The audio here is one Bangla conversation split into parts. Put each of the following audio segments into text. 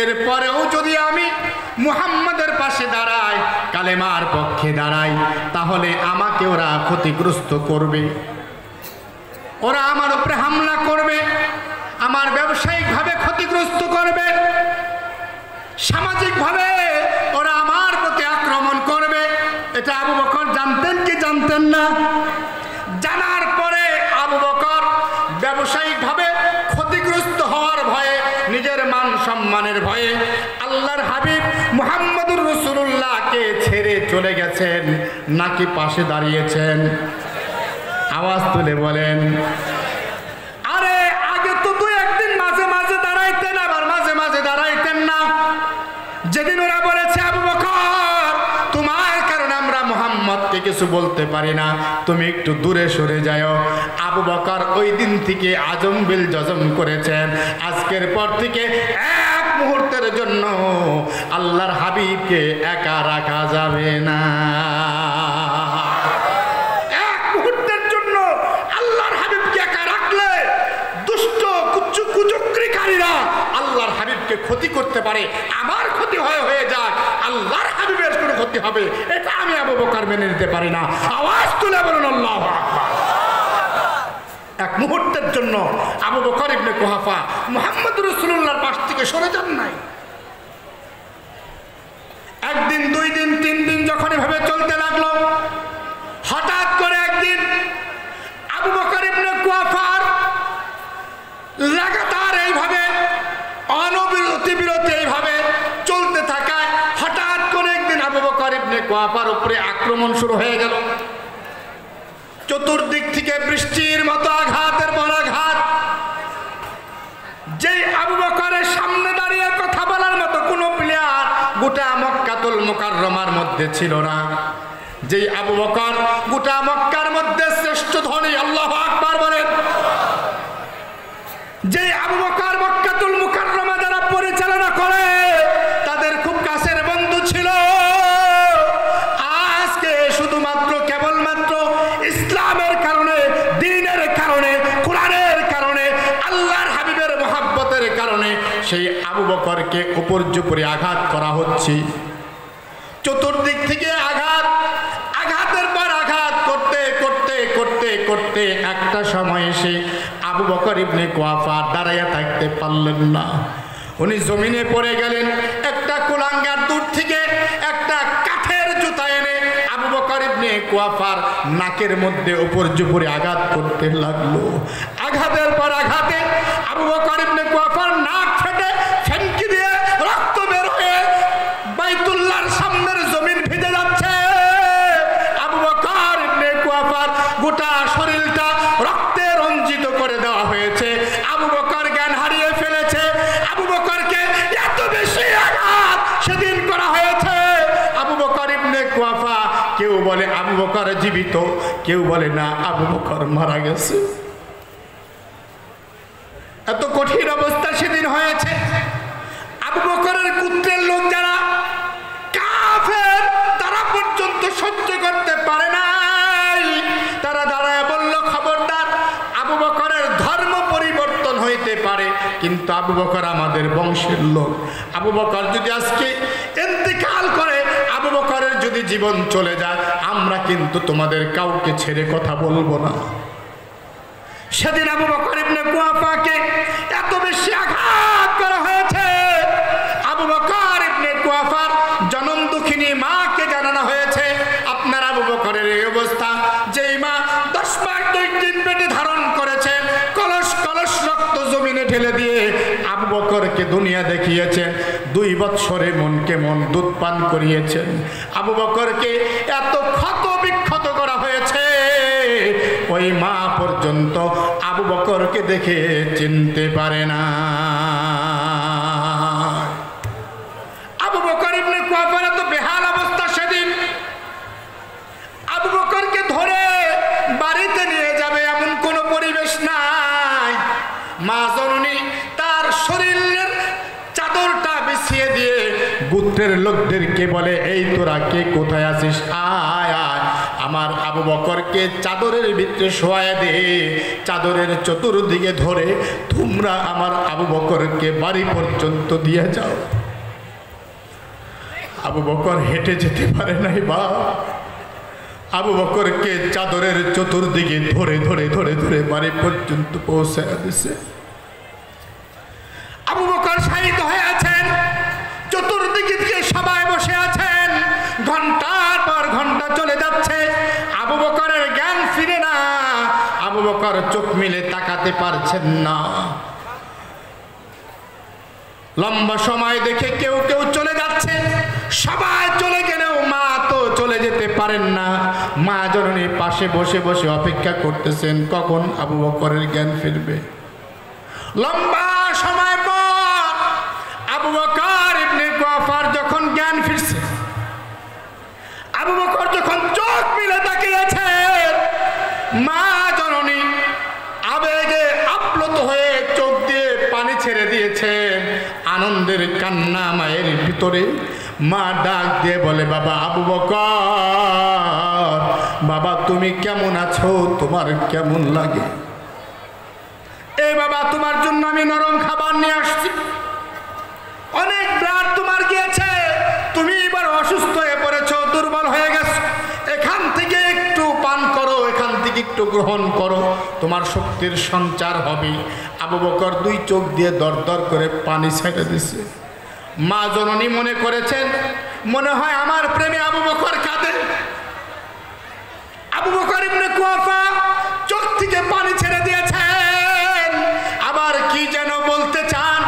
এরপরেও যদি আমি মুহাম্মাদের পাশে দাঁড়াই, কালেমার পক্ষে দাঁড়াই, তাহলে আমাকে ওরা ক্ষতিগ্রস্ত করবে, ওরা আমার উপরে হামলা করবে, আমার ব্যবসায়িকভাবে ক্ষতিগ্রস্ত করবে, সামাজিকভাবে ওরা আমার প্রতি আক্রমণ করবে। এটা আবু বকর জানতেন কি জানতেন না? জানার পরে আবু বকর ব্যবসায়িকভাবে ক্ষতিগ্রস্ত হওয়ার ভয়ে, নিজের মান সম্মানের ভয়ে আল্লাহর হাবিব মুহাম্মদুর রাসূলুল্লাহকে ছেড়ে চলে গেছেন নাকি পাশে দাঁড়িয়েছেন? আওয়াজ তুলে বলেন। আরে আগে তো দুই একদিন মাঝে মাঝে দাঁড়াইতেন, আবার মাঝে মাঝে দাঁড়াইতেন না। যেদিন ওরা বলেছে আবু বকর তোমার কারণে আমরা মুহাম্মদকে কিছু বলতে পারি না, তুমি একটু দূরে সরে যাও, আবু বকর ওই দিন থেকে আজম বিল জজম করেছেন, আজকের পর থেকে এক মুহূর্তের জন্য আল্লাহর হাবিবকে একা রাখা যাবে না। এক মুহূর্তের জন্য আল্লাহর হাবিবকে একা রাখলে দুষ্ট কুচক্রীকারীরা আল্লাহর হাবিবকে ক্ষতি করতে পারে। আমার ক্ষতি হয়ে যাক, আল্লাহর হাবিবের কোনো ক্ষতি হবে এটা আমি আবু বকর মেনে নিতে পারি না। আওয়াজ তুলে বলুন আল্লাহু আকবার। এক মুহূর্তের জন্য আবু বকর ইবনে কুহাফা মুহাম্মদুর রাসূলুল্লাহর পাশ থেকে সরে যান নাই। একদিন, দুই দিন, তিন দিন যখন এভাবে চলতে লাগলো, হঠাৎ করে একদিন আবু বকর ইবনে কুহাফার লাগাতার এইভাবে অনবিরতি এইভাবে চলতে থাকায় হঠাৎ করে একদিন আবু বকর ইবনে কুহাফার উপরে আক্রমণ শুরু হয়ে গেল। চতুর্দিক থেকে বৃষ্টির মতো আঘাতের পর আঘাত। যেই আবু বকরের সামনে দাঁড়িয়ে কথা বলার মতো কোনো প্লেয়ার গোটা মক্কাতুল মুকাররমার মধ্যে ছিল না। যেই আবু বকর গোটা মক্কার মধ্যে শ্রেষ্ঠ ধনী, আল্লাহু আকবার বলেন। যেই আবু বকর মক্কাতুল মুকাররমা যারা পরিচালনা করে তাদের খুব কাছের বন্ধু ছিল। আজকে শুধুমাত্র কেবলমাত্র ইসলামের কারণে, দ্বীনের কারণে, কোরআনের কারণে, আল্লাহর হাবিবের মহব্বতের কারণে সেই আবু বকরকে উপর্যুপরি আঘাত করা হচ্ছে। চতুর্দিক থেকে আঘাত, আঘাতের পর আঘাত করতে করতে করতে করতে একটা সময় এসে আবু বকর ইবনে কুহাফা দাঁড়াইয়া থাকতে পারলেন না। উনি জমিনে পড়ে গেলেন। একটা কুলাঙ্গার দূর থেকে একটা কাঠের জুতা এনে আবু বকর ইবনে কুহাফার নাকের মধ্যে উপর্যুপরি আঘাত করতে লাগলো। আঘাতের পর আঘাতে আবু বকর ইবনে কুহাফার নাক ফেটে ফেনকি দিয়ে রক্ত বের হয়ে বাইতুল্লাহর সামনের জমিন ভিজে যাচ্ছে। আবু বকর ইবনে কুহাফার গোটা শরীরটা রক্তে রঞ্জিত করে দেওয়া হয়েছে। আবু বকর জ্ঞান হারিয়ে ফেলেছে। আবু বকরকে এত বেশি আঘাত সেদিন করা হয়েছে। আবু বকর ইবনে কুহাফা, কেউ বলে আবু বকর জীবিত, কেউ বলে না আবু বকর মারা গেছে। এত কঠিন অবস্থা সেদিন হয়েছে। আবু বকরের গোত্রের লোক যারা কাফের, তারা পর্যন্ত সহ্য করতে পারে নাই। তারা দাঁড়ায় বলল, খবরদার, আবু বকরের ধর্ম পরিবর্তন হইতে পারে কিন্তু আবু বকর আমাদের বংশের লোক। আবু বকর যদি আজকে ইন্তেকাল করে, আবু বকরের যদি জীবন চলে যায়, আমরা কিন্তু তোমাদের কাউকে ছেড়ে কথা বলবো না। সেদিন আবু বকর ইবনে কুহাফাকে এত বেশি আঘাত করা হয়েছে। আবু বকর ইবনে কুহাফার জনম দুঃখিনী মাকে জানানো হয়েছে, আপনার আবু বকরের এই অবস্থা। যেই মা 10 মাস 2 দিন পেটে ধারণ করেছেন, কলস কলস রক্ত জমিনে ঢেলে দিয়ে আবু বকরকে দুনিয়া দেখিয়েছেন। 2 বৎসরে মনকে মন দুধ পান করিয়েছেন। আবু বকরকে এত ক্ষত বিক্ষত করা হয়েছে, ওই মা পর্যন্ত আবু বকরকে দেখে চিনতে পারে না। আবু বকর ইবনে কুহাফার তো বেহাল অবস্থা। সেদিন আবু বকরকে ধরে বাড়িতে নিয়ে যাবে এমন কোনো পরিবেশ নাই। মা জননী তার শরীরের চাদরটা বিছিয়ে দিয়ে গোত্রের লোকদেরকে বলে, এই তোরা কে কোথায় আছিস, আয় আয়। আমার আবু বকরকে চাদরের ভিতরে শোয়ায় দে, চাদরের চতুর্দিকে ধরে তোমরা আমার আবু বকরকে বাড়ি পর্যন্ত দিয়ে যাও। আবু বকর হেঁটে যেতে পারে নাই বাপ, আবু বকরকে চাদরের চতুর্দিকে ধরে ধরে ধরে ধরে বাড়ি পর্যন্ত পৌঁছায় দিছে। আবু বকর শায়িত হয়ে আছেন, চতুর্দিকে থেকে সবাই বসে আছেন, ঘন্টার পর ঘন্টা চলে যাচ্ছে, আবু বকরের জ্ঞান ফিরে না, আবু বকর চোখ মিলে তাকাতে পারছেন না। লম্বা সময় দেখে কেউ কেউ চলে যাচ্ছে, সবাই চলে গেলেও মা তো চলে যেতে পারেন না। মা জননী পাশে বসে বসে অপেক্ষা করতেছেন কখন আবু বকরের জ্ঞান ফিরবে। লম্বা সময় পর আবু বকর ইবনে কুয়াফার যখন জ্ঞান ফিরছে, আবু বকর যখন চোখ মিলে তাকিয়েছে, মা জননী আবেগে আপ্লুত হয়ে চোখ দিয়ে পানি ছেড়ে দিয়েছেন, আনন্দের কান্না মায়ের ভিতরে। মা ডাক দিয়ে বলে, বাবা আবু বকর, বাবা তুমি কেমন আছো, তোমার কেমন লাগে? এই বাবা তোমার জন্য আমি নরম খাবার নিয়ে আসছি, অনেক ব্লাড তোমার গিয়েছে, তুমি এবার অসুস্থ হয়ে পড়েছ, দুর্বল হয়ে গেছো, এখান থেকে একটু পান করো, এখান থেকে একটু গ্রহণ করো, তোমার শক্তির সঞ্চার হবে। আবু বকর দুই চোখ দিয়ে দরদর করে পানি ছেড়ে দিছে। মা জননী মনে করেছেন মনে হয় আমার প্রেমে আবু বকর কাঁদে। আবু বকর ইবনে কুয়াফা চোখ থেকে পানি ছেড়ে দিয়েছেন, আবার কি যেন বলতে চান।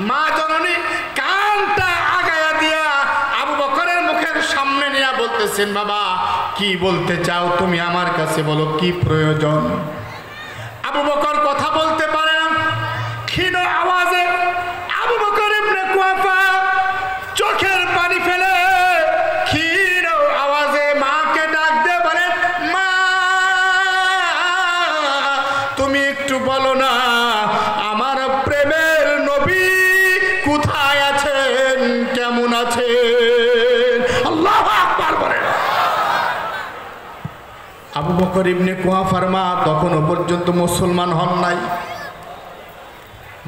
মা জননী কানটা আগায়া দিয়া আবু বকরের মুখের সামনে নিয়ে বলতেছেন, বাবা কি বলতে চাও তুমি আমার কাছে, বলো কি প্রয়োজন? আবু বকর কথা বলতে পারে না, ক্ষীণ আওয়াজে আবু বকর ইবনে কুয়াফা চোখের পানি ফেলে ক্ষীণ আওয়াজে মাকে ডাক দিয়ে বলে, মা তুমি একটু বলো না আমার প্রেমের নবী কোথায় আছেন, কেমন আছেন? আল্লাহু আকবার বলেন। আবু বকর ইবনে কুয়াফার মা তখনও পর্যন্ত মুসলমান হন নাই।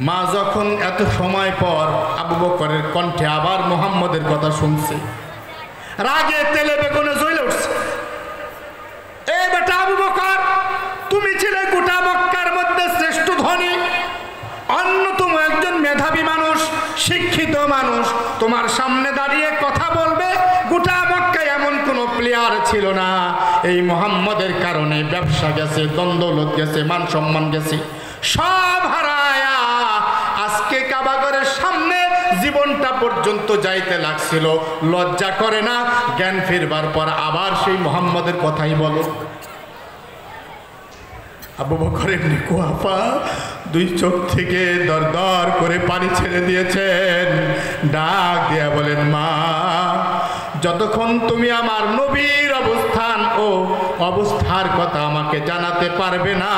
মা যখন এত সময় পর আবু বকরের কণ্ঠে আবার মুহাম্মদের কথা শুনছে, রাগে তেলে বেগুনে জ্বলে উঠছে। এ বেটা আবু বকর, তুমি ছিলে গোটা মক্কার মধ্যে শ্রেষ্ঠ ধনী, অন্যতম একজন মেধাবী মানুষ, শিক্ষিত মানুষ, তোমার সামনে দাঁড়িয়ে কথা বলবে গোটা মক্কায় এমন কোনো প্লেয়ার ছিল না। এই মুহাম্মদের কারণে ব্যবসা গেছে, দ্বন্দ্বলত গেছে, মান সম্মান গেছে, সব হারায়া আজকে কাবাগরের সামনে জীবনটা পর্যন্ত যাইতে লাগছিল। লজ্জা করে না? জ্ঞান ফিরবার পর আবার সেই মুহাম্মদের কথাই বলো। আবু বকর ইবনে কুয়াফা দুই চোখ থেকে দরদর করে পানি ছেড়ে দিয়েছেন, ডাক দিয়া বলেন, মা যতক্ষণ তুমি আমার নবীর অবস্থান ও অবস্থার কথা আমাকে জানাতে পারবে না,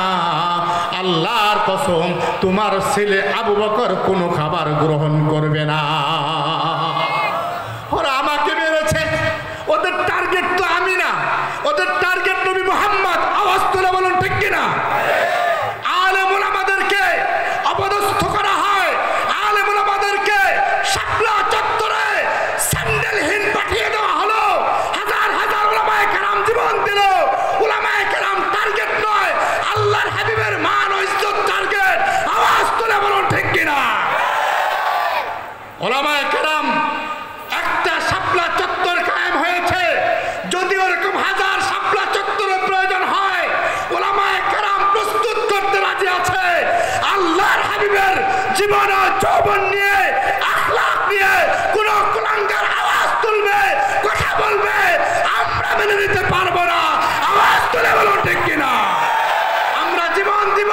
আল্লাহর কসম তোমার ছেলে আবু বকর কোনো খাবার গ্রহণ করবে না। ওরা আমাকে মেরেছে, ওদের টার্গেট তো আমি না, ওদের টার্গেট নবী মুহাম্মদ। আওয়াজ তুলে বলুন ঠিক কিনা? আলেম উলামাদেরকে অপদস্থ করা হয়, আলেম উলামাদেরকে শাপলা চত্বরে স্যান্ডেলহীন পাঠিয়ে দেওয়া হলো, হাজার হাজার উলামায়ে কেরাম জীবন দিল। উলামায়ে কেরাম টার্গেট নয়, আল্লাহর হাবিবের মান ও ইজ্জত টার্গেট। আওয়াজ তুলে বলুন ঠিক কিনা? উলামায়ে কেরাম একটা শাপলা চত্বর কায়েম হয়েছে, যদি ওরকম হাজার শাপলা চত্বরের প্রয়োজন হয় উলামায়ে কেরাম প্রস্তুত করতে রাজি আছে। আল্লাহর হাবিবের জীবন ও যৌবন নিয়ে, আখলাক নিয়ে কোন কুলাঙ্গার আওয়াজ তুলবে, কথা বলবে, আমরা মেনে নিতে পারবো না। আওয়াজ তুলে বলুন ঠিক কিনা? আমরা জীবন দিব,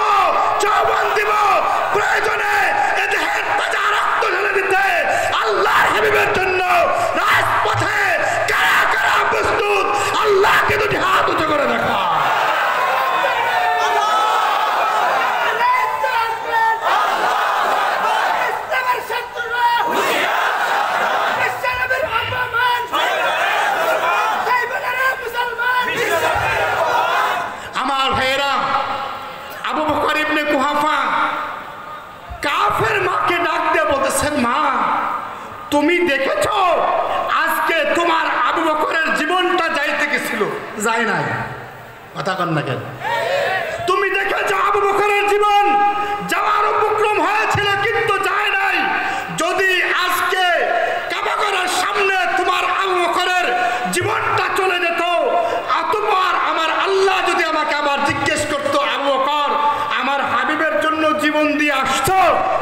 যৌবন দিব, প্রয়োজনে এ দেহের তাজা রক্ত ঢেলে দিতে আল্লাহর হাবিবের জন্য রাজপথে কারা কারা প্রস্তুত? আল্লাহকে দুটি হাত উঁচু করে দেখা। দেখেছো আজকে তোমার আবু বকরের জীবনটা যাইতে গেছিল, যায় নাই? কথা কন না কেন? তুমি দেখেছো আবু বকরের জীবন যাওয়ার উপক্রম হয়েছিল কিন্তু যায় নাই। যদি আজকে কাবা ঘরের সামনে তোমার আবু বকরের জীবনটা চলে যেত, অতঃপর আমার আল্লাহ যদি আমাকে আবার জিজ্ঞেস করতো, আবু বকর আমার হাবিবের জন্য জীবন দিয়ে আসছো,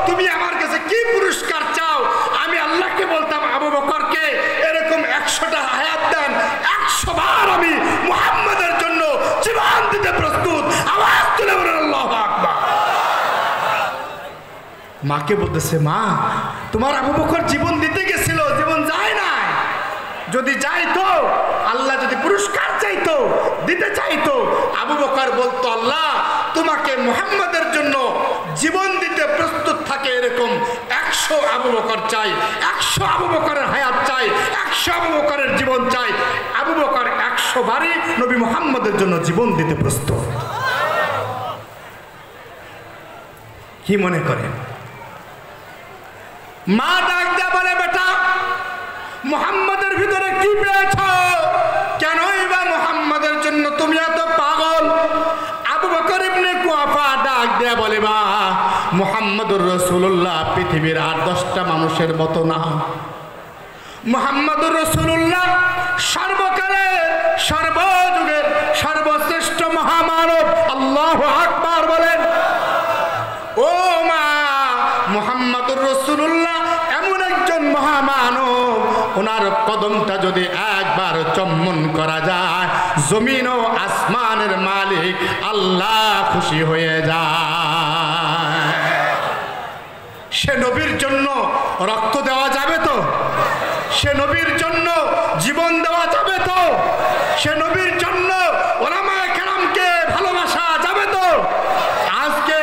তুমি আমার কাছে কি পুরস্কার চাও? আমি আল্লাহকে বলতাম, আবু বকরকে এরকম 100টা হায়াত দেন, 100 বার আমি মুহাম্মাদের জন্য জীবন দিতে প্রস্তুত। আওয়াজ তুলে বলেন আল্লাহু আকবার। মাকে বলতেছে, মা তোমার আবু বকর জীবন দিতে গেছিল, জীবন যায় নাই। যদি যাইতো, আল্লাহ যদি পুরস্কার চাইতো, দিতে চাইতো, আবু বকর বলতো, আল্লাহ তোমাকে মুহাম্মাদের জন্য জীবন দিতে প্রস্তুত থাকে এরকম 100 আবু বকর চাই, 100 আবু বকরের হায়াত চাই, 100 আবু বকরের জীবন চাই। আবু বকর 100 বারই নবী মুহাম্মাদের জন্য জীবন দিতে প্রস্তুত। কি মনে করেন? মা ডাক দিয়া বলে, বেটা মুহাম্মাদের ভিতরে কি পেয়েছ? কেনই বা মুহাম্মাদের জন্য তুমি এত পাগল? আবু বকর ইবনে কুয়াফা ডাক দিয়া বলে, মা মুহাম্মাদুর রাসূলুল্লাহ পৃথিবীর আর 10টা মানুষের মতো না। মুহাম্মাদুর রাসূলুল্লাহ সর্বকালে সর্বযুগের সর্বশ্রেষ্ঠ মহামানব। আল্লাহু আকবার বলেন। ও মা, মুহাম্মাদুর রাসূলুল্লাহ এমন একজন মহামানব, ওনার কদমটা যদি একবার চুম্বন করা যায়, জমিন ও আসমানের মালিক আল্লাহ খুশি হয়ে যায়। সে নবীর জন্য রক্ত দেওয়া যাবে তো? সে নবীর জন্য জীবন দেওয়া যাবে তো? সে নবীর জন্য ওলামায়ে কেরামকে ভালোবাসা যাবে তো? আজকে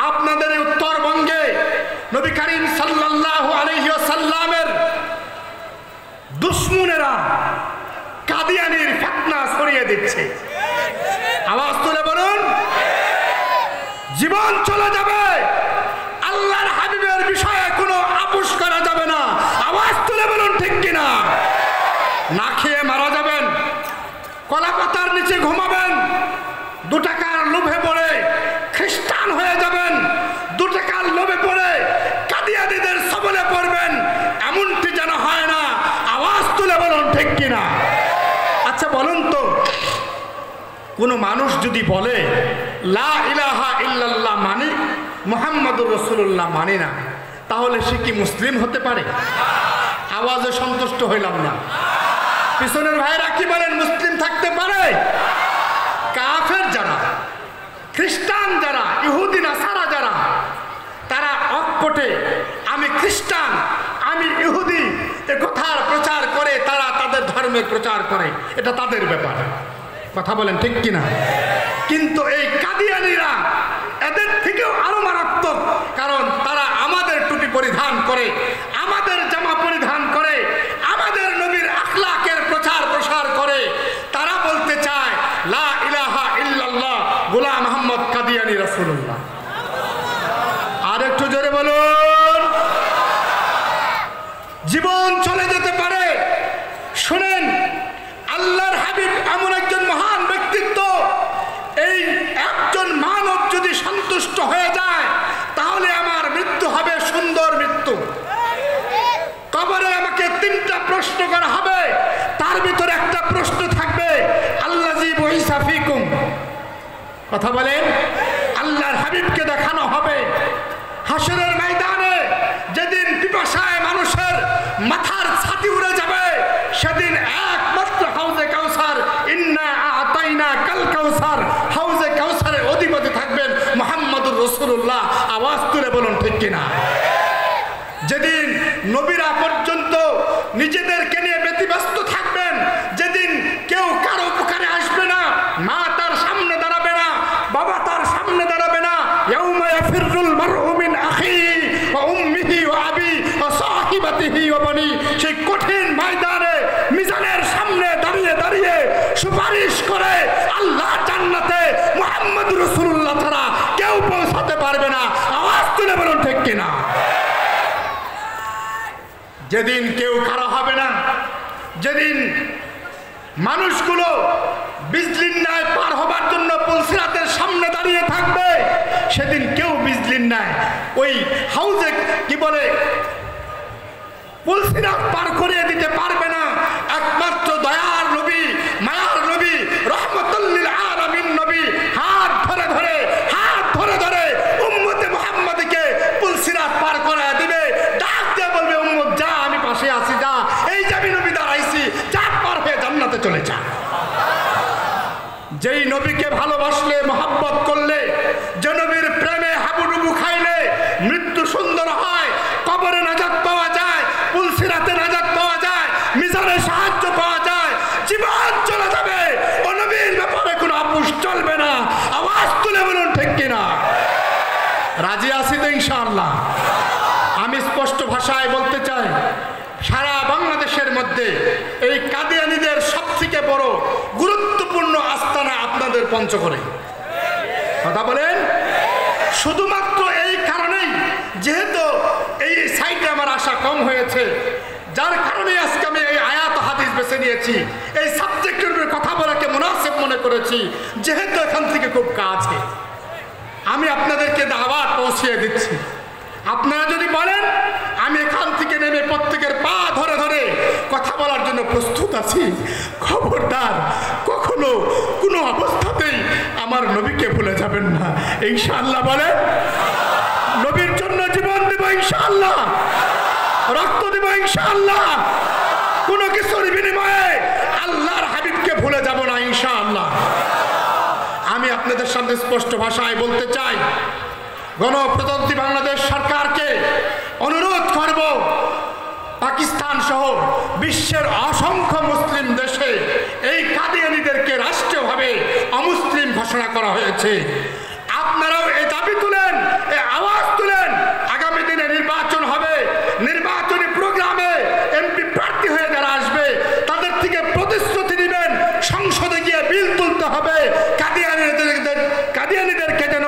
আপনাদের উত্তরবঙ্গে নবী করিম সাল্লাল্লাহু আলাইহি ওয়াসাল্লামের দুশমনেরা কাদিয়ানির ফিতনা ছড়িয়ে দিচ্ছে। আওয়াজ তুলে বলুন, জীবন চলে যাবে, আল্লাহর হাবিবের বিষয়ে কোনো আপোষ করা যাবে না। আওয়াজ তুলে বলুন ঠিক কিনা? না খেয়ে মারা যাবেন, কলা পাতার নিচে ঘুমাবেন, 2 টাকার লোভে পড়ে খ্রিস্টান হয়ে যাবেন, 2 টাকার লোভে পড়ে কাদিয়ানীদের সবলে পড়বেন, এমনটি যেন হয় না। আওয়াজ তুলে বলুন ঠিক কিনা? আচ্ছা বলুন তো, কোনো মানুষ যদি বলে লা ইলাহা ইল্লাল্লাহ মানি, মুহাম্মাদুর রাসূলুল্লাহ মানি না, তাহলে সে কি মুসলিম হতে পারে? আওয়াজে সন্তুষ্ট হইলাম না। পিছনের ভাইরা কি বলেন, মুসলিম থাকতে পারে? কাফের যারা, খ্রিস্টান যারা, ইহুদি নাসারা যারা, তারা অকপটে আমি খ্রিস্টান, আমি ইহুদি এ কথার প্রচার করে তারা তাদের ধর্মের প্রচার করে, এটা তাদের ব্যাপার। কথা বলেন ঠিক কিনা? কিন্তু এই কাদিয়ানীরা এদের থেকেও আরো মারাত্মক, কারণ তারা আমাদের টুপি পরিধান করে, আমাদের জামা পরিধান করে, আমাদের নবীর আখলাকের প্রচার প্রসার করে। তারা বলতে চায় লা ইলাহা ইল্লাল্লাহ গোলাম মুহাম্মদ কাদিয়ানী রাসূলুল্লাহ। আর একটু জোরে বলুন। জীবন চলে যেতে পারে। শুনেন, আল্লাহর হাবিব এমন একজন মহান ব্যক্তিত্ব, এই একজন মানব যদি সন্তুষ্ট হয়ে যায়, তাহলে আমার মৃত্যু হবে সুন্দর মৃত্যু। কবরে আমাকে 3টা প্রশ্ন করা হবে, তার ভিতরে একটা প্রশ্ন থাকবে আল্লাযী বুইসা ফীকুম। কথা বলেন, আল্লাহর হাবিবকে দেখানো হবে হাসরের ময়দানে, যেদিন পিপাসায় মানুষের মাথার ছাতি উড়ে যাবে, সেদিন একমাত্র হাউজে কাউসার, ইন্না আতাইনা কাল কাউসার, হাউজে কাউসারের অধিপতি থাকবেন মুহাম্মাদুর রাসূলুল্লাহ। আওয়াজ তুলে বলুন ঠিক কিনা? যেদিন নবীরা পর্যন্ত নিজেদেরকে নিয়ে ব্যতিব্যস্ত থাকবেন, যেদিন কেউ কারো উপকারে আসবে না, মা তার সামনে দাঁড়াবে না, বাবা তার সামনে দাঁড়াবে না। ইয়াউমা ইয়াফিরুল মারউ মিন আখিহি ওয়া উম্মিহি ওয়া আবি ওয়া সাহিবাতিহি ওয়া বানি, সেই কঠিন ময়দানে মিজানের সামনে দাঁড়িয়ে দাঁড়িয়ে সুপারিশ করে আল্লাহ জান্নাতে মুহাম্মাদুর রাসূলুল্লাহ ছাড়া কেউ পৌঁছাতে পারবে না। আওয়াজ তুলে বলুন ঠিক কিনা? যেদিন কেউ কারো হবে না, যেদিন মানুষগুলো বিজলির ন্যায় পার হবার জন্য পুলসিরাতের সামনে দাঁড়িয়ে থাকবে, সেদিন কেউ বিজলির ন্যায় ওই হাউজে কি বলে পুলসিরাত পার করিয়ে দিতে পারবে না। একমাত্র দয়ার নবী, মায়ার নবী, রহমতুল লিল আলামিন নবী হাত ধরে ধরে উম্মতে মুহাম্মাদকে পুলসিরাত পার করায় দিবে। ডাক দিয়ে বলবে, উম্মত যা, আমি পাশে আছি, যা, এই যে আমি নবী দাঁড়াইছি, যা, পার হয়ে জান্নাতে চলে যা। যেই নবীকে ভালোবাসলে, মহব্বত করলে, যে নবীর প্রেমে হাবুডুবু খাইলে মৃত্যু সুন্দর হয়, কবরে নাজাত পাওয়া যায়, পুলসিরাতে নাজাত পাওয়া যায়, মিজানে সাহায্য পাওয়া যায়, জীবন চলে যাবে, ও নবীর ব্যাপারে কোনো আপোষ চলবে না। আওয়াজ তুলে বলুন ঠিক কিনা? রাজি আছি তো ইনশাআল্লাহ? আমি স্পষ্ট ভাষায় বলতে চাই, সারা বাংলাদেশের মধ্যে এই কাদিয়ানীদের সবথেকে বড় গুরুত্বপূর্ণ আস্তানা আপনাদের পঞ্চগড়ে। কথা বলেন? শুধুমাত্র এই কারণেই, যেহেতু এই সাইডে আমার আশা কম হয়েছে, যার কারণে আজকে আমি এই আয়াত হাদিস বেছে নিয়েছি, এই সাবজেক্টের উপরে কথা বলাকে মুনাসিব মনে করেছি, যেহেতু এখান থেকে খুব কাছে। আমি আপনাদেরকে দাওয়াত পৌঁছিয়ে দিচ্ছি। আপনারা যদি বলেন আমি এখান থেকে নেমে প্রত্যেকের পা ধরে ধরে কথা বলার জন্য প্রস্তুত আছি, খবরদার কখনো কোনো অবস্থাতেই আমার নবীকে ভুলে যাবেন না। ইনশাআল্লাহ বলেন? নবীর জন্য জীবন দেব ইনশাআল্লাহ, রক্ত দেব ইনশাআল্লাহ, কোনো কিছুর বিনিময়ে আল্লাহর হাবিবকে ভুলে যাব না ইনশাআল্লাহ। আমি আপনাদের সামনে স্পষ্ট ভাষায় বলতে চাই, গণপ্রজাতন্ত্রী বাংলাদেশ সরকারকে অনুরোধ করব, পাকিস্তান সহ বিশ্বের অসংখ্য মুসলিম দেশে এই কাদিয়ানীদেরকে রাষ্ট্রীয়ভাবে অমুসলিম ঘোষণা করা হয়েছে। আপনারাও এই দাবি তুলেন, এই আওয়াজ তুলেন। আগামী দিনে নির্বাচন হবে, নির্বাচনী প্রোগ্রামে এমপি প্রার্থী হয়ে যারা আসবে তাদের থেকে প্রতিশ্রুতি দিবেন, সংসদে গিয়ে বিল তুলতে হবে, কাদিয়ানীদেরকে যেন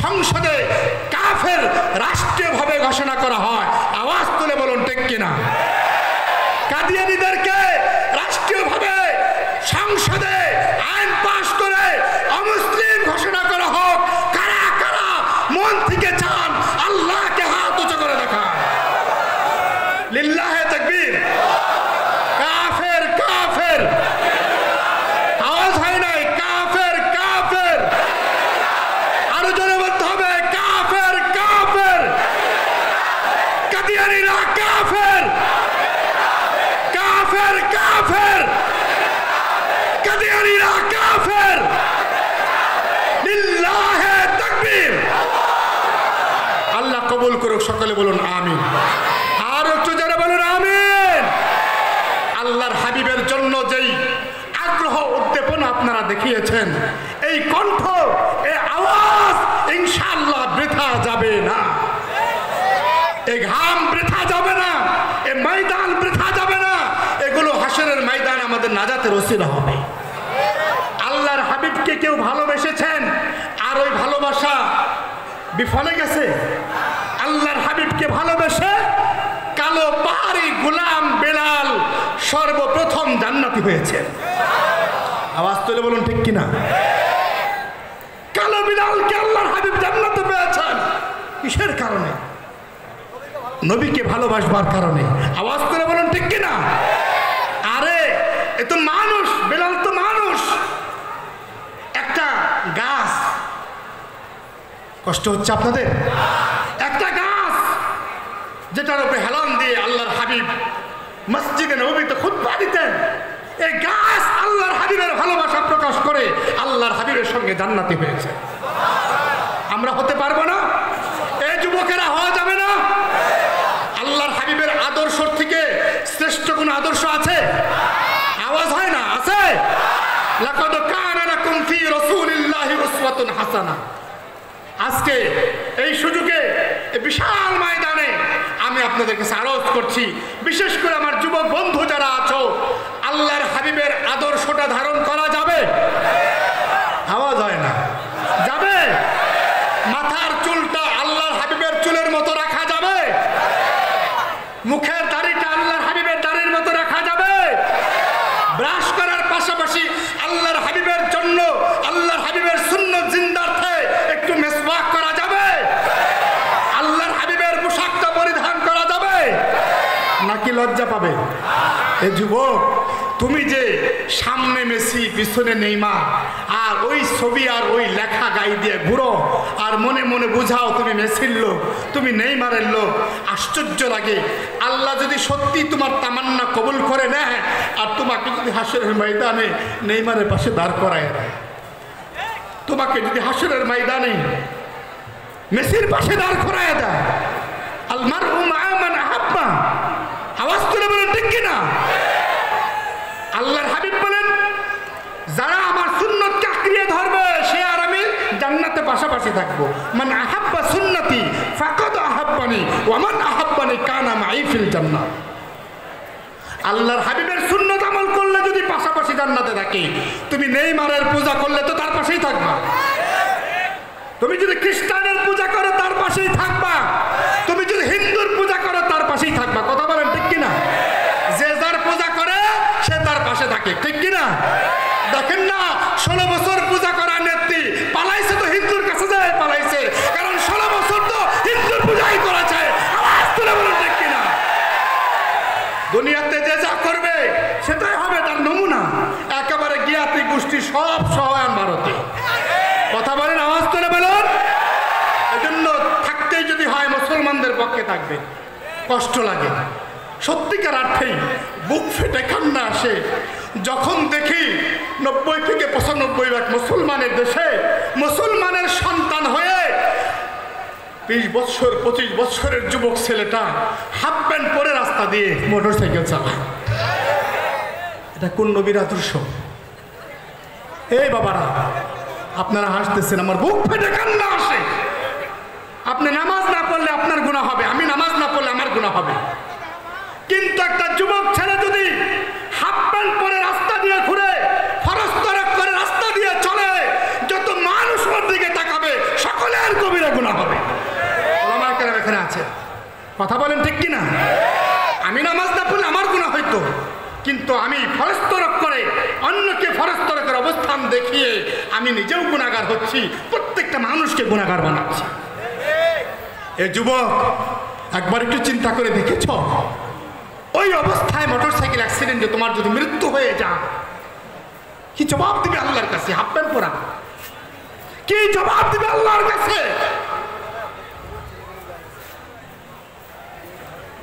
সংসদে কাফের রাষ্ট্রীয়ভাবে ঘোষণা করা হয়। আওয়াজ তুলে বলুন ঠিক কিনা? কাদিয়ানীদেরকে রাষ্ট্রীয়ভাবে সংসদে আইন পাশ করে অমুসলিম ঘোষণা করা হোক। কারা কারা মন থেকে চান আল্লাহকে হাত উঁচু করে দেখা? লিল্লাহে তাকবীর। কাফের কাফের, আওয়াজ হয় নাই, কাফের কাফের, আরো জোরে বলতে হবে, কাফের কাফের, কাদিয়ানীরা কাফের, কাফের কাফের, কাদিয়ানীরা কাফের। লিল্লাহে তাকবীর। আল্লাহ কবুল করুক, সকলে বলুন আমিন। আর একটু যারা বলুন আমিন। আল্লাহর হাবিবের জন্য যেই আগ্রহ উদ্দীপনা আপনারা দেখিয়েছেন, এই কণ্ঠ, এই আওয়াজ ইনশাআল্লাহ বৃথা যাবে না, এই ঘাম বৃথা যাবে না, এই ময়দান বৃথা যাবে না। এগুলো হাসরের ময়দান আমাদের নাজাতের ওসিলা হবে। আল্লাহর হাবিবকে কেউ ভালোবেসেছেন আর ওই ভালোবাসা বিফলে গেছে। আল্লাহর হাবিবকে ভালোবেসে কালো পাহাড়ি গোলাম বেলাল সর্বপ্রথম জান্নাতি হয়েছে। আওয়াজ তুলে বলুন ঠিক কিনা? কালো বিলালকে আল্লাহর হাবিব জান্নাতে পেয়েছেন কিসের কারণে? নবীকে ভালোবাসবার কারণে। আওয়াজ তুলে বলুন ঠিক কিনা? আরে এ তো মানুষ, বেলাল তো মানুষ। একটা গাছ, কষ্ট হচ্ছে আপনাদের? একটা গাছ যেটার উপরে হেলান দিয়ে আল্লাহর হাবিব মসজিদে নববীতে খুতবা দিতেন, এই গাছ আল্লাহর হাবিবের ভালোবাসা প্রকাশ করে আল্লাহর হাবিবের সঙ্গে জান্নাতি হয়েছে। আমরা হতে পারবো না? এই যুবকেরা হওয়া যাবে না? আল্লাহর হাবিবের আদর্শ থেকে শ্রেষ্ঠ কোন আদর্শ আছে? আওয়াজ হয় না? আছে। লাকাদ কানা লাকুম ফি রাসূলিল্লাহি উসওয়াতুন হাসানাহ। আজকে এই সুযোগে এই বিশাল ময়দানে আমি আপনাদের কাছে আরজ করছি, বিশেষ করে আমার যুবক বন্ধু যারা আছো, আল্লাহর হাবিবের আদর্শটা ধারণ করা যাবে? আওয়াজ হয় না? যাবে? মাথার চুলটা আল্লাহর হাবিবের চুলের মতো রাখা যাবে? মুখের দাড়িটা এ যুবক, তুমি যে সামনে মেসি পিছনে নেইমার আর ওই ছবি আর ওই লেখা গাই দিয়ে ঘুরো আর মনে মনে বুঝাও তুমি মেসির লোক, তুমি নেইমারের লোক, আশ্চর্য লাগে। আল্লাহ যদি সত্যি তোমার তামান্না কবুল করে নেয় আর তোমাকে যদি হাসরের ময়দানে নেইমারের পাশে দাঁড় করায় দেয়, তোমাকে যদি হাসরের ময়দানে মেসির পাশে দাঁড় করায় দেয়, আল মারউ মা মান আহাব্বা, আওয়াজ তুলে বলেন ঠিক কিনা? আল্লাহর হাবিব বলেন, যারা আমার সুন্নতকে আঁকড়িয়ে ধরবে সে আর আমি জান্নাতে পাশাপাশি থাকবো। মান আহাব্বা সুন্নতি ফাকাদ আহাব্বানি ওয়া মান আহাব্বানি কানা মাই ফিল জান্নাহ। আল্লাহর হাবিবের সুন্নত আমল করলে যদি পাশাপাশি জান্নাতে থাকি, তুমি নেইমারের পূজা করলে তো তার পাশেই থাকবা, তুমি যদি খ্রিস্টানের পূজা করো তার পাশেই থাকবা, তুমি যদি হিন্দুর পূজা করো তার পাশেই থাকবা। কথা বলেন ঠিক কিনা? যে যার পূজা করে সে তার পাশে থাকে, ঠিক কিনা? দেখেন না, 16 বছর পূজা করা নেত্রী পালাইছে তো হিন্দুর কাছে যায় পালাইছে, কারণ 16 বছর তো হিন্দুর পূজাই করেছে। আওয়াজ তুলে বলেন ঠিক কিনা? দুনিয়াতে যে যা করবে সেটাই হবে তার নমুনা। একেবারে জ্ঞাতি গোষ্ঠী সব সহায়ন ভারতে। কথা বলেন, আওয়াজ তুলে বলুন। এজন্য থাকতেই যদি হয় মুসলমানদের পক্ষে থাকবে। কষ্ট লাগে, সত্যিকার অর্থেই বুক ফেটে কান্না আসে যখন দেখি 90 থেকে 95 মুসলমানের দেশে মুসলমানের সন্তান হয়ে 20 বছর 25 বছরের যুবক ছেলেটা হাফ প্যান্ট পরে রাস্তা দিয়ে মোটরসাইকেল চালায়। এটা কোন নবীর আদর্শ? এই বাবারা, আপনারা হাসতেছেন, আমার বুক ফেটে কান্না আসে। আপনি নামাজ না পড়লে আপনার গুনাহ হবে, আমি নামাজ না পড়লে আমার গুনাহ হবে, কিন্তু একটা যুবক ছেলে যদি হাফ প্যান্ট পরে রাস্তা দিয়ে ঘুরে, ফরজ তরক করে রাস্তা দিয়ে চলে, যত মানুষ ওর দিকে তাকাবে সকলের কবিরা গুনাহ হবে। ওলামায়ে কেরাম এখানে আছে, কথা বলেন ঠিক কিনা? আমি নামাজ না পড়লে আমার গুনাহ হইতো, কিন্তু আমি ফরজ তরক করে অন্যকে ফরজ তরকের অবস্থান দেখিয়ে আমি নিজেও গুনাহগার হচ্ছি, প্রত্যেকটা মানুষকে গুনাহগার বানাচ্ছি। এ যুবক, একবার একটু চিন্তা করে দেখেছ, ওই অবস্থায় মোটরসাইকেল অ্যাক্সিডেন্টে তোমার যদি মৃত্যু হয়ে যায়, কি জবাব দিবে আল্লাহর কাছে? হাফ প্যান্ট পরা, কি জবাব দিবে আল্লাহর কাছে?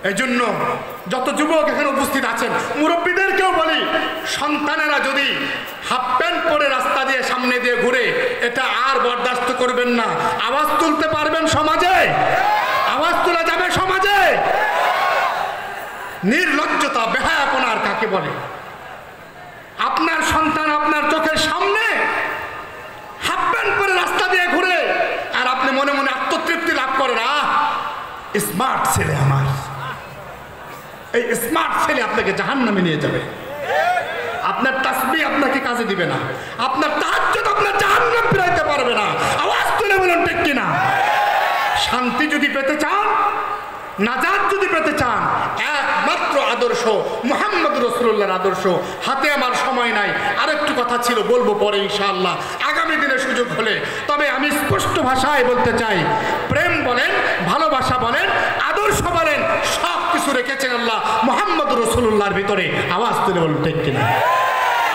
এই জন্য যত যুবক এখানে উপস্থিত আছেন, মুরব্বীদেরকেও বলি, সন্তানেরা যদি হাফ প্যান্ট পরে রাস্তা দিয়ে সামনে দিয়ে ঘুরে, এটা আর বরদাস্ত করবেন না। আওয়াজ তুলতে পারবেন সমাজে? আওয়াজ তোলা যাবে সমাজে? নির্লজ্জতা, বেহায়াপনার কাকে বলে? আপনার সন্তান আপনার চোখের সামনে হাফ প্যান্ট পরে রাস্তা দিয়ে ঘুরে আর আপনি মনে মনে আত্মতৃপ্তি লাভ করেন, স্মার্ট ছেলে আমার। এই স্মার্ট ছেলে আপনাকে জাহান্নামে নিয়ে যাবে। আপনার তাসবিহ আপনাকে কাজে দিবে না, আপনার তাহাজ্জুদ আপনার জাহান্নাম ফিরাইতে পারবে না। আওয়াজ তুলে বলুন ঠিক কিনা? শান্তি যদি পেতে চান, নাজাত যদি পেতে চান, একমাত্র আদর্শ মুহাম্মদ রাসূলুল্লাহর আদর্শ। হাতে আমার সময় নাই, আরেকটু কথা ছিল, বলবো পরে ইনশাআল্লাহ আগামী দিনে সুযোগ হলে। তবে আমি স্পষ্ট ভাষায় বলতে চাই, প্রেম বলেন, ভালোবাসা বলেন, আদর্শ বলেন, সব কিছু রেখেছেন আল্লাহ মুহাম্মদ রাসূলুল্লাহর ভিতরে। আওয়াজ তুলে বলুন ঠিক কিনা?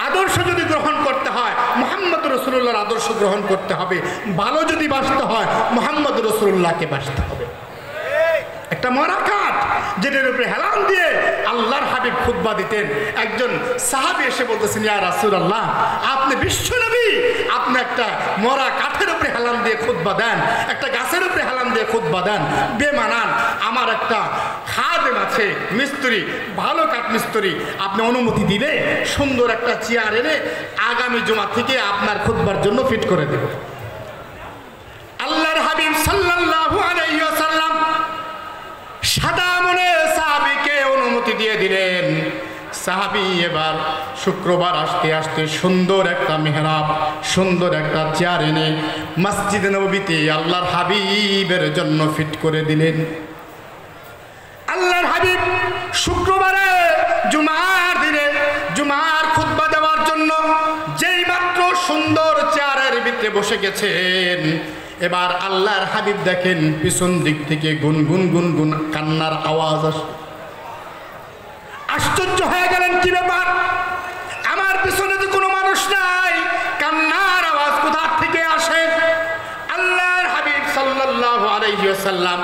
আদর্শ যদি গ্রহণ করতে হয়, মুহাম্মদ রাসূলুল্লাহর আদর্শ গ্রহণ করতে হবে। ভালো যদি বাঁচতে হয়, মুহাম্মদ রাসূলুল্লাহকে বাঁচতে হবে। একটা মরা কাঠ যেটার উপরে হেলান দিয়ে আল্লাহর হাবিব খুতবা দিতেন। একজন সাহাবী এসে বলতেছেন, ইয়া রাসূলুল্লাহ, আপনি বিশ্ব নবী, আপনি একটা মরা কাঠের উপরে হেলান দিয়ে খুতবা দেন, একটা গাছের উপরে হেলান দিয়ে খুতবা দেন, বেমানান। আমার একটা খাদেম আছে, মিস্ত্রি, ভালো কাঠ মিস্ত্রি, আপনি অনুমতি দিলে সুন্দর একটা চেয়ার এনে আগামী জুমা থেকে আপনার খুতবার জন্য ফিট করে দেব। আল্লাহর হাবিব সাল্লাল্লাহু আলাইহি ওয়াসাল্লাম সাদা মনে সাহাবীকে অনুমতি দিয়ে দিলেন। সাহাবী এবার শুক্রবার আসতে আসতে সুন্দর একটা মেহরাব, সুন্দর একটা চেয়ার এনে মসজিদে নববীতে আল্লাহর হাবিবের জন্য ফিট করে দিলেন। আল্লাহর হাবিব শুক্রবারে জুমার দিনে জুমার খুতবা দেওয়ার জন্য যেই মাত্র সুন্দর চেয়ারের ভিতরে বসে গেছেন, এবার আল্লাহর হাবিব দেখেন পিছন দিক থেকে গুনগুন গুনগুন কান্নার আওয়াজ আসে। আশ্চর্য আশ্চর্য হয়ে গেলেন, কি ব্যাপার, আমার পিছনে তো কোনো মানুষ নাই, কান্নার আওয়াজ কোথা থেকে আসে? আল্লাহর হাবিব সাল্লাল্লাহু আলাইহি ওয়াসাল্লাম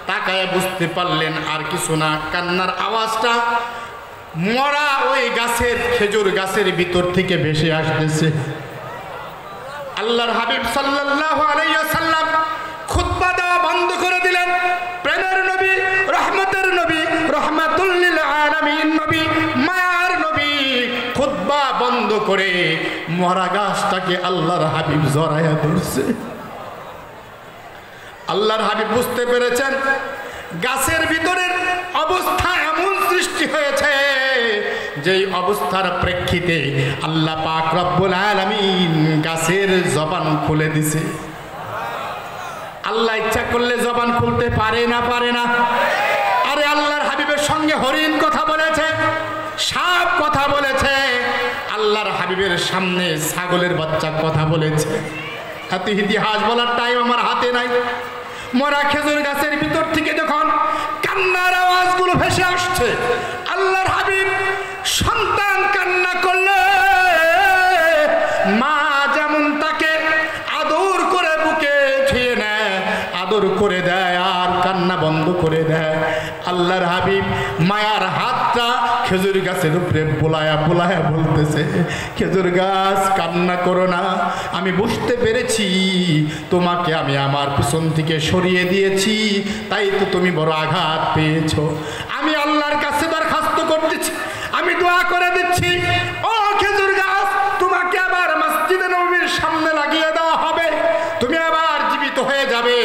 তাকায় বুঝতে পারলেন আর কিছু না, কান্নার আওয়াজটা মরা ওই গাছের, খেজুর গাছের ভিতর থেকে ভেসে আসতেছে। আল্লাহর হাবিব সাল্লাল্লাহু আলাইহি ওয়াসাল্লাম খুতবা দেওয়া বন্ধ করে দিলেন। প্রেমের নবী, রহমতের নবী, রহমাতুল লিল আলামিন নবী, মায়ার নবী খুতবা বন্ধ করে মরা গাছটাকে আল্লাহর হাবিব জড়ায়া ধরছে। আল্লাহর হাবিব বুঝতে পেরেছেন গাছের ভিতরের অবস্থা এমন সৃষ্টি হয়েছে যেই অবস্থার প্রেক্ষিতে আল্লাহ পাক রব্বুল আলামিন গাছের জবান খুলে দিছে। আল্লাহ ইচ্ছা করলে জবান খুলতে পারে না? পারে না? আরে আল্লাহর হাবিবের সঙ্গে হরিণ কথা বলেছে, সাপ কথা বলেছে, আল্লাহর হাবিবের সামনে ছাগলের বাচ্চা কথা বলেছে। এত ইতিহাস বলার টাইম আমার হাতে নাই। মরা খেজুর গাছের ভিতর থেকে যখন কান্নার আওয়াজগুলো ভেসে আসছে, আল্লাহর হাবিব সন্তান কান্না করলে মা যেমন তাকে আদর করে বুকে ছুঁয়ে নেয়, আদর করে দেয় আর কান্না বন্ধ করে দেয়, আল্লাহর হাবিব মায়ার হাতটা খেজুর গাছের উপরে বোলায়া বোলায়া বলতেছে, খেজুর গাছ কান্না করো না, আমি বুঝতে পেরেছি তোমাকে আমি আমার পিছন থেকে সরিয়ে দিয়েছি, তাই তো তুমি বড় আঘাত পেয়েছো। আমি আল্লাহর কাছে দরখাস্ত করতেছি, আমি দোয়া করে দিচ্ছি, ও খেজুর গাছ তোমাকে আবার মসজিদে নববীর সামনে লাগিয়ে দেওয়া হবে, তুমি আবার জীবিত হয়ে যাবে,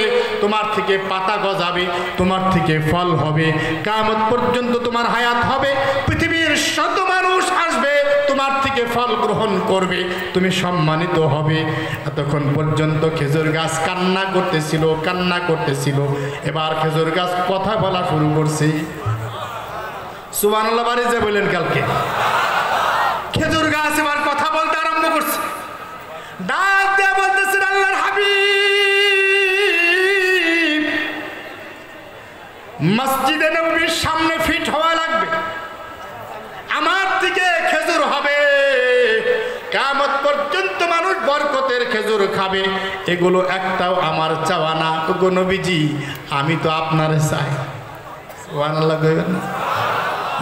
তোমার থেকে পাতা গজাবে, তোমার থেকে ফল হবে, কিয়ামত পর্যন্ত তোমার হায়াত হবে, পৃথিবীর শত মানুষ আসবে তোমার থেকে ফল গ্রহণ করবে, তুমি সম্মানিত হবে। এতক্ষণ পর্যন্ত খেজুর গাছ কান্না করতেছিল, কান্না করতেছিল, এবার খেজুর গাছ কথা বলা শুরু করছে। সুবহানাল্লাহ বাড়ি যে বললেন কালকে, খেজুর গাছ এবার কথা বলতে আরম্ভ করছে, ডাক দিয়ে বলতেছেন, আল্লাহর হাবিব মসজিদে নববীর সামনে ফিট হওয়া লাগবে, আমার থেকে খেজুর হবে, কিয়ামত পর্যন্ত মানুষ বরকতের খেজুর খাবে, এগুলো একটাও আমার চাওয়া না। ওগো নবীজি আমি তো আপনার চাই। সুবহানাল্লাহ কইবেন না?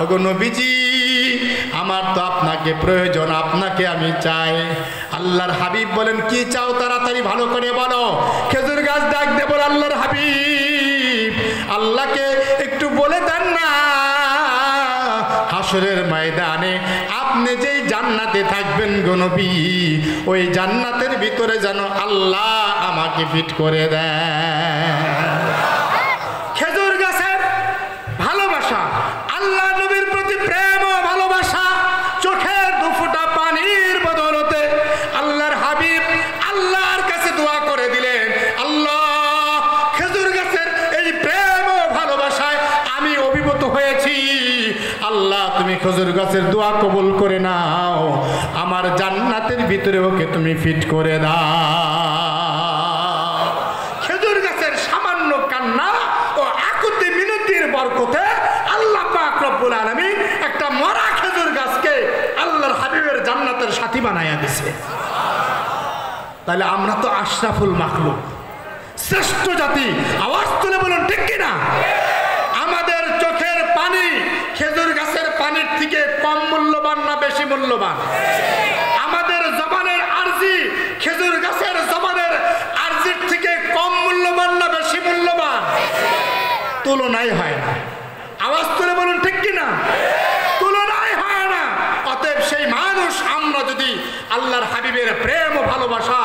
ওগো নবীজি আমার তো আপনাকে প্রয়োজন, আপনাকে আমি চাই। আল্লাহর হাবিব বলেন, কি চাও তাড়াতাড়ি ভালো করে বলো। খেজুর গাছ ডাক দে বলে, আল্লাহর হাবিব আল্লাহকে একটু বলে দেন না হাসরের ময়দানে আপনি যেই জান্নাতে থাকবেন গো নবী, ওই জান্নাতের ভিতরে যেন আল্লাহ আমাকে ফিট করে দেয়। খেজুর গাছের ভালোবাসা, আল্লাহ নবীর প্রতি প্রেম ও ভালোবাসা, চোখের দুফোঁটা পানির বদলতে আল্লাহর হাবিব আল্লাহর কাছে দোয়া করে দিলেন, আল্লাহ খেজুর গাছের এই প্রেম ও ভালোবাসায় আমি অভিভূত হয়েছি, আল্লাহ তুমি খেজুর গাছের দোয়া কবুল করে নাও, আমার জান্নাতের ভিতরে ওকে তুমি ফিট করে দাও। খেজুর গাছের সামান্য কান্না ও আকুতি মিনতির বরকতে আল্লাহ পাক রব্বুল আলামিন একটা মরা খেজুর গাছকে আল্লাহর হাবিবের জান্নাতের সাথী বানায়া দিছে। তাহলে আমরা তো আশরাফুল মাখলুক, শ্রেষ্ঠ জাতি। আওয়াজ তুলে বলুন ঠিক কিনা? আমাদের চোখের পানি খেজুর গাছের পানির থেকে কম মূল্যবান না বেশি মূল্যবান? আমাদের জবানের আরজি খেজুর গাছের জবানের আরজির থেকে কম মূল্যবান না বেশি মূল্যবান? তুলনাই হয় না। আওয়াজ তুলে বলুন ঠিক কিনা? তুলনাই হয় না। অতএব সেই মানুষ আমরা যদি আল্লাহর হাবিবের প্রেম ও ভালোবাসা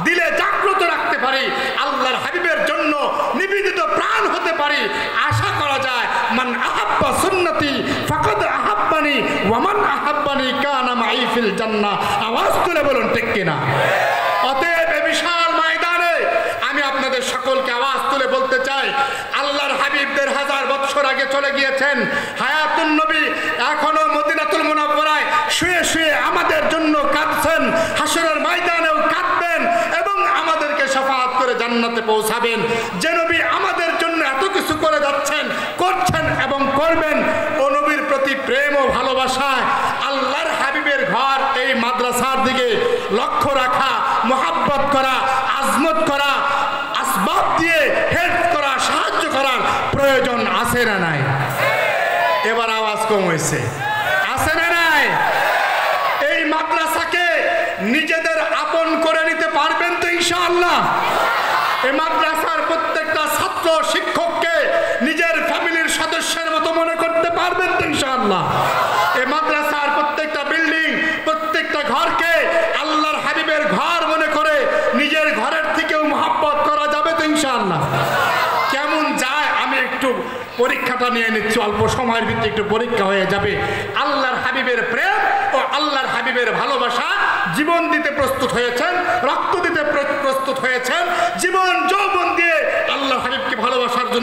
দিলে জাগ্রত রাখতে পারি, আল্লাহর হাবিবের জন্য নিবেদিত প্রাণ হতে পারি, আশা করা যায় মান আহাব্বা সুন্নতি ফাকাদ আহাব্বানি ওয়া মান আহাব্বানি কানা মাই ফিল জান্নাহ। আওয়াজ তুলে বলুন ঠিক কিনা? অতএব এই বিশাল ময়দানে আমি আপনাদের সকলকে আওয়াজ তুলে বলতে চাই, আল্লাহর হাবিব 1000 বছর আগে চলে গিয়েছেন, হায়াতুন নবী এখনো মদিনাতুল মুনাওয়ারায় শুয়ে শুয়ে আমাদের জন্য কাঁদছেন, হাসরের ময়দানেও কাঁদবেন এবং আমাদেরকে শাফাআত করে জান্নাতে পৌঁছাবেন। যে নবী আমাদের জন্য এত কিছু করে যাচ্ছেন, করছেন এবং করবেন, ও নবীর প্রতি প্রতি প্রেম ও ভালোবাসায় আল্লাহর হাবিবের ঘর এই মাদ্রাসার দিকে লক্ষ্য রাখা, মোহাব্বত করা, আজমত করা, আসবাব দিয়ে হেল্প করা, সাহায্য করার প্রয়োজন আছে না নাই? এবার আওয়াজ কম হয়েছে, আছে না নাই? এই মাদ্রাসাকে নিজেদের আপন করে নিতে পারবেন তো ইনশাআল্লাহ? এই মাদ্রাসার প্রত্যেকটা ছাত্র শিক্ষককে নিজের ফ্যামিলির সদস্যের মতো মনে করতে পারবেন তো ইনশাআল্লাহ? এই মাদ্রাসার প্রত্যেকটা বিল্ডিং, প্রত্যেকটা ঘরকে আল্লাহর হাবিবের ঘর মনে করে নিজের ঘরের থেকেও মহব্বত করা যাবে তো ইনশাআল্লাহ? কেমন যায় আমি একটু পরীক্ষাটা নিয়ে নিচ্ছি, অল্প সময়ের ভিত্তিতে একটু পরীক্ষা হয়ে যাবে। আল্লাহর হাবিবের প্রেম ও আল্লাহর হাবিবের ভালোবাসা জীবন দিতে প্রস্তুত হয়েছেন, রক্ত দিতে প্রস্তুত হয়েছেন, জীবন যৌবন দিয়ে আল্লাহর হাবিবকে ভালোবাসার জন্য